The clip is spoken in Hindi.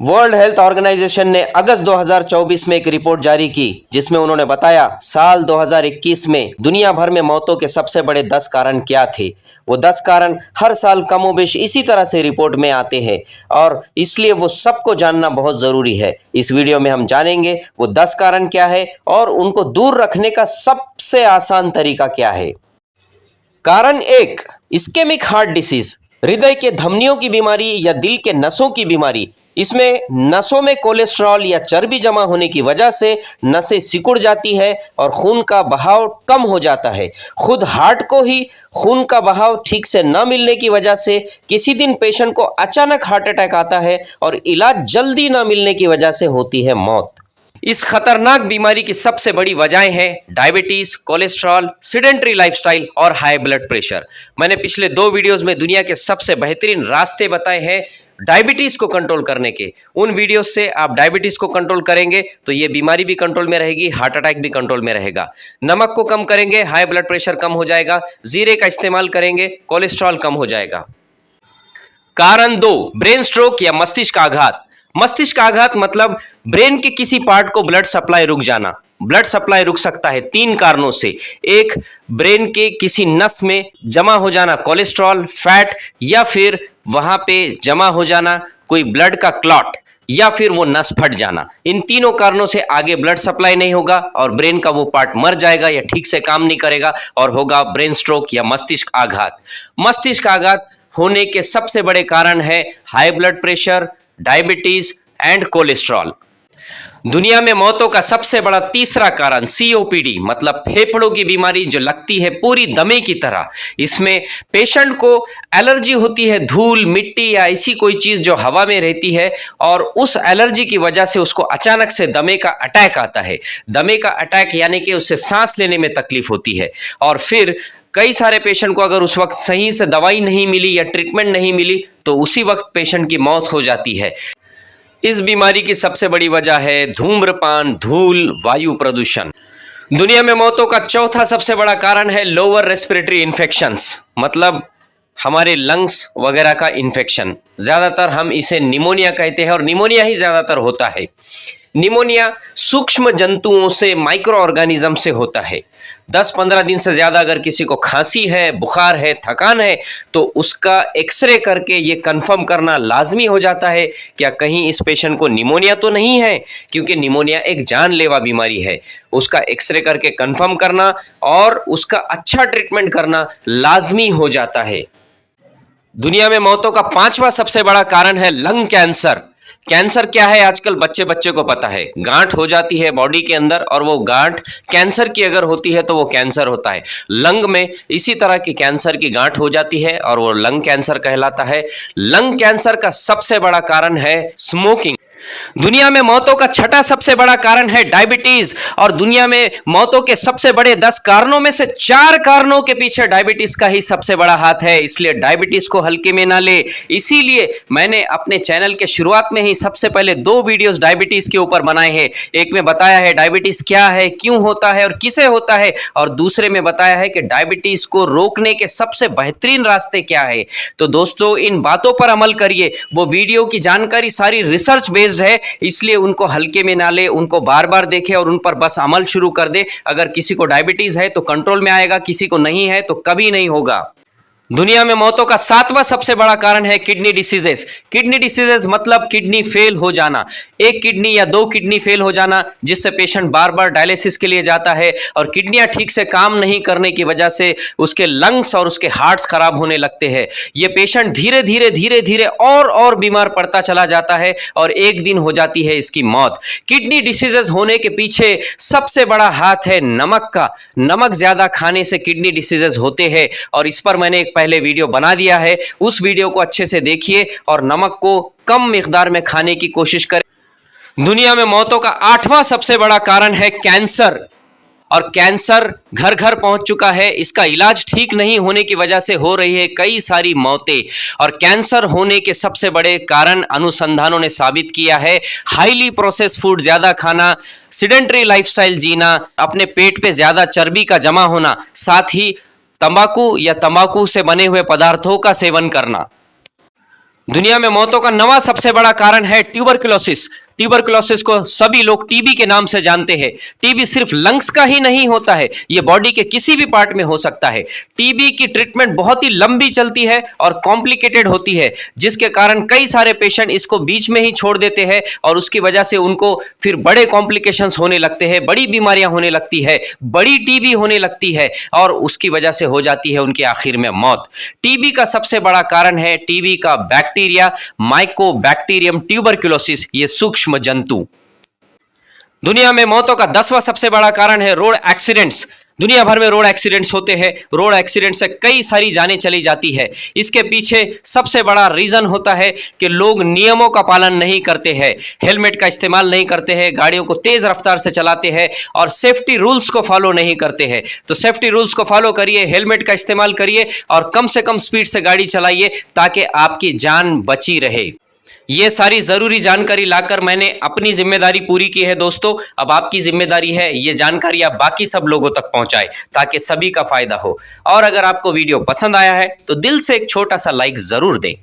वर्ल्ड हेल्थ ऑर्गेनाइजेशन ने अगस्त 2024 में एक रिपोर्ट जारी की जिसमें उन्होंने बताया साल 2021 में दुनिया भर में मौतों के सबसे बड़े 10 कारण क्या थे। वो 10 कारण हर साल कमोबेश इसी तरह से रिपोर्ट में आते हैं और इसलिए वो सबको जानना बहुत ज़रूरी है। इस वीडियो में हम जानेंगे वो 10 कारण क्या है और उनको दूर रखने का सबसे आसान तरीका क्या है। कारण 1, इस्केमिक हार्ट डिसीज, हृदय के धमनियों की बीमारी या दिल के नसों की बीमारी। इसमें नसों में कोलेस्ट्रॉल या चर्बी जमा होने की वजह से नसें सिकुड़ जाती है और खून का बहाव कम हो जाता है। खुद हार्ट को ही खून का बहाव ठीक से न मिलने की वजह से किसी दिन पेशेंट को अचानक हार्ट अटैक आता है और इलाज जल्दी न मिलने की वजह से होती है मौत। इस खतरनाक बीमारी की सबसे बड़ी वजहें हैं डायबिटीज, कोलेस्ट्रॉल, सिडेंट्री लाइफस्टाइल और हाई ब्लड प्रेशर। मैंने पिछले 2 वीडियोस में दुनिया के सबसे बेहतरीन रास्ते बताए हैं डायबिटीज को कंट्रोल करने के। उन वीडियोस से आप डायबिटीज को कंट्रोल करेंगे तो ये बीमारी भी कंट्रोल में रहेगी, हार्ट अटैक भी कंट्रोल में रहेगा। नमक को कम करेंगे, हाई ब्लड प्रेशर कम हो जाएगा। जीरे का इस्तेमाल करेंगे, कोलेस्ट्रॉल कम हो जाएगा। कारण 2, ब्रेन स्ट्रोक या मस्तिष्क आघात। मस्तिष्क आघात मतलब ब्रेन के किसी पार्ट को ब्लड सप्लाई रुक जाना। ब्लड सप्लाई रुक सकता है 3 कारणों से। एक, ब्रेन के किसी नस में जमा हो जाना कोलेस्ट्रॉल, फैट, या फिर वहां पे जमा हो जाना कोई ब्लड का क्लॉट, या फिर वो नस फट जाना। इन तीनों कारणों से आगे ब्लड सप्लाई नहीं होगा और ब्रेन का वो पार्ट मर जाएगा या ठीक से काम नहीं करेगा और होगा ब्रेन स्ट्रोक या मस्तिष्क आघात। मस्तिष्क आघात होने के सबसे बड़े कारण है high blood pressure, diabetes and cholesterol. दुनिया में मौतों का सबसे बड़ा तीसरा कारण सीओपीडी मतलब फेफड़ों की बीमारी जो लगती है पूरी दमे की तरह। इसमें पेशेंट को एलर्जी होती है धूल, मिट्टी या ऐसी कोई चीज जो हवा में रहती है और उस एलर्जी की वजह से उसको अचानक से दमे का अटैक आता है। दमे का अटैक यानी कि उससे सांस लेने में तकलीफ होती है और फिर कई सारे पेशेंट को अगर उस वक्त सही से दवाई नहीं मिली या ट्रीटमेंट नहीं मिली तो उसी वक्त पेशेंट की मौत हो जाती है। इस बीमारी की सबसे बड़ी वजह है धूम्रपान, धूल, वायु प्रदूषण। दुनिया में मौतों का चौथा सबसे बड़ा कारण है लोअर रेस्पिरेटरी इन्फेक्शंस मतलब हमारे लंग्स वगैरह का इन्फेक्शन। ज्यादातर हम इसे निमोनिया कहते हैं और निमोनिया ही ज्यादातर होता है। निमोनिया सूक्ष्म जंतुओं से, माइक्रो ऑर्गेनिज्म से होता है। 10-15 दिन से ज्यादा अगर किसी को खांसी है, बुखार है, थकान है तो उसका एक्सरे करके ये कंफर्म करना लाजमी हो जाता है क्या कहीं इस पेशेंट को निमोनिया तो नहीं है, क्योंकि निमोनिया एक जानलेवा बीमारी है। उसका एक्सरे करके कंफर्म करना और उसका अच्छा ट्रीटमेंट करना लाजमी हो जाता है। दुनिया में मौतों का 5वां सबसे बड़ा कारण है लंग कैंसर। कैंसर क्या है आजकल बच्चे बच्चे को पता है। गांठ हो जाती है बॉडी के अंदर और वो गांठ कैंसर की अगर होती है तो वो कैंसर होता है। लंग में इसी तरह की कैंसर की गांठ हो जाती है और वो लंग कैंसर कहलाता है। लंग कैंसर का सबसे बड़ा कारण है स्मोकिंग। दुनिया में मौतों का 6ठा सबसे बड़ा कारण है डायबिटीज और दुनिया में मौतों के सबसे बड़े 10 कारणों में से 4 कारणों के पीछे डायबिटीज का ही सबसे बड़ा हाथ है। इसलिए डायबिटीज को हल्के में ना ले। इसीलिए मैंने अपने चैनल के शुरुआत में ही सबसे पहले 2 वीडियोस डायबिटीज के ऊपर बनाए हैं। एक में बताया है डायबिटीज क्या है, क्यों होता है और किसे होता है, और दूसरे में बताया है कि डायबिटीज को रोकने के सबसे बेहतरीन रास्ते क्या है। तो दोस्तों इन बातों पर अमल करिए। वो वीडियो की जानकारी सारी रिसर्च बेस्ड है, इसलिए उनको हल्के में ना ले, उनको बार बार देखे और उन पर बस अमल शुरू कर दे। अगर किसी को डायबिटीज है तो कंट्रोल में आएगा, किसी को नहीं है तो कभी नहीं होगा। दुनिया में मौतों का 7वां सबसे बड़ा कारण है किडनी डिसीजेस। किडनी डिसीजेस मतलब किडनी फेल हो जाना, एक किडनी या 2 किडनी फेल हो जाना जिससे पेशेंट बार बार डायलिसिस के लिए जाता है और किडनियां ठीक से काम नहीं करने की वजह से उसके लंग्स और उसके हार्ट्स खराब होने लगते हैं। ये पेशेंट धीरे धीरे और बीमार पड़ता चला जाता है और एक दिन हो जाती है इसकी मौत। किडनी डिसीजेस होने के पीछे सबसे बड़ा हाथ है नमक का। नमक ज्यादा खाने से किडनी डिसीजेस होते हैं और इस पर मैंने एक पहले वीडियो बना दिया है, उस वीडियो को अच्छे से देखिए और नमक को कम मिकदार में खाने की कोशिश करें। दुनिया में मौतों का 8वां सबसे बड़ा कारण है कैंसर और कैंसर घर घर पहुंच चुका है। इसका इलाज ठीक नहीं होने की वजह से हो रही है कई सारी मौतें और कैंसर होने के सबसे बड़े कारण अनुसंधानों ने साबित किया है हाईली प्रोसेस्ड फूड ज्यादा खाना, सिडेंटरी लाइफस्टाइल जीना, अपने पेट पे ज्यादा चर्बी का जमा होना, साथ ही तंबाकू या तंबाकू से बने हुए पदार्थों का सेवन करना। दुनिया में मौतों का नवा सबसे बड़ा कारण है ट्यूबरकुलोसिस। ट्यूबरकुलोसिस को सभी लोग टीबी के नाम से जानते हैं। टीबी सिर्फ लंग्स का ही नहीं होता है, ये बॉडी के किसी भी पार्ट में हो सकता है। टीबी की ट्रीटमेंट बहुत ही लंबी चलती है और कॉम्प्लिकेटेड होती है, जिसके कारण कई सारे पेशेंट इसको बीच में ही छोड़ देते हैं और उसकी वजह से उनको फिर बड़े कॉम्प्लिकेशंस होने लगते हैं, बड़ी बीमारियां होने लगती है, बड़ी टीबी होने लगती है और उसकी वजह से हो जाती है उनकी आखिर में मौत। टीबी का सबसे बड़ा कारण है टीबी का बैक्टीरिया माइकोबैक्टीरियम ट्यूबरकुलोसिस, ये सूक्ष्म जंतु। दुनिया में मौतों का 10वां सबसे बड़ा कारण है रोड एक्सीडेंट्स। दुनिया भर में रोड एक्सीडेंट्स होते हैं। रोड एक्सीडेंट से कई सारी जानें चली जाती है। इसके पीछे सबसे बड़ा रीजन होता है कि लोग नियमों का पालन नहीं करते हैं, हेलमेट का इस्तेमाल नहीं करते हैं, गाड़ियों को तेज रफ्तार से चलाते हैं और सेफ्टी रूल्स को फॉलो नहीं करते हैं। तो सेफ्टी रूल्स को फॉलो करिए, हेलमेट का इस्तेमाल करिए और कम से कम स्पीड से गाड़ी चलाइए ताकि आपकी जान बची रहे। ये सारी जरूरी जानकारी लाकर मैंने अपनी जिम्मेदारी पूरी की है दोस्तों। अब आपकी जिम्मेदारी है ये जानकारी आप बाकी सब लोगों तक पहुंचाएं ताकि सभी का फायदा हो। और अगर आपको वीडियो पसंद आया है तो दिल से एक छोटा सा लाइक जरूर दें।